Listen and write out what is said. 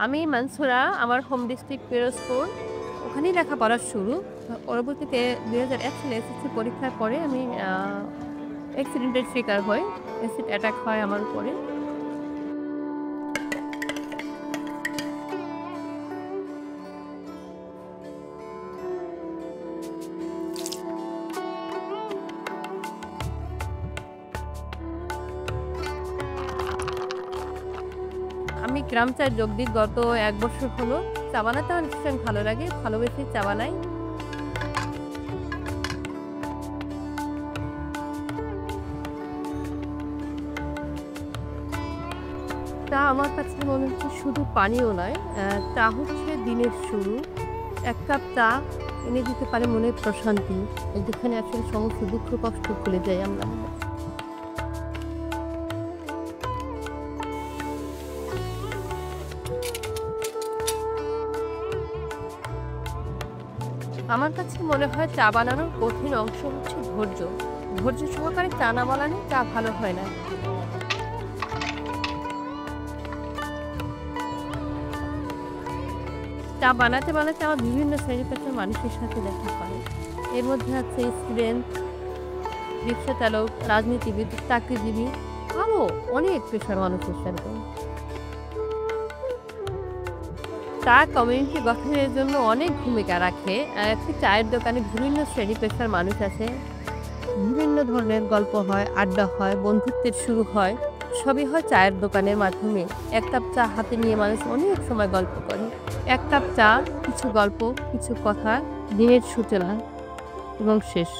আমি মানসুরা, আমার home district Pirojpur. ওখানেই লেখাপড়া শুরু। পরবর্তীতে ২০০১ সালে এসএসসি পরীক্ষার পরে আমি অ্যাক্সিডেন্টের শিকার হই। অ্যাসিড অ্যাটাক হয় আমার উপরে। আমি গ্রাম চায় যোগ দিই গত ১ বছর হলো। চা বানাতে আমার ভীষণ ভালো লাগে। ভালোবেসেই চা বানাই। চা আমার কাছে মনে হচ্ছে শুধু পানীয় নয়, চা হচ্ছে দিনের শুরু। ১ কাপ চা এনে দিতে পারে মনের প্রশান্তি। যেখানে আসলে সমস্ত দুঃখ কষ্ট ভুলে যাই আমরা। আমার কাছে মনে হয় চা বানানোর কঠিন অংশ হচ্ছে ধৈর্য। ধৈর্য সহকারে চা না বানালে চা ভালো হয় না। চা বানাতে আমার বিভিন্ন শ্রেণী পেশার মানুষের সাথে দেখা হয়। এর মধ্যে আছে স্টুডেন্ট, রিক্সা চালক, রাজনীতিবিদ, চাকরিজীবী, আরও অনেক পেশার মানুষের সাথে। চা কমিউনিটি গঠনের জন্য অনেক ভূমিকা রাখে। একটি চায়ের দোকানে বিভিন্ন শ্রেণী পেশার মানুষ আছে। বিভিন্ন ধরনের গল্প হয়, আড্ডা হয়, বন্ধুত্বের শুরু হয়। সবই হয় চায়ের দোকানের মাধ্যমে। ১ কাপ চা হাতে নিয়ে মানুষ অনেক সময় গল্প করে। ১ কাপ চা, কিছু গল্প, কিছু কথা, দিনের সূচনা এবং শেষ।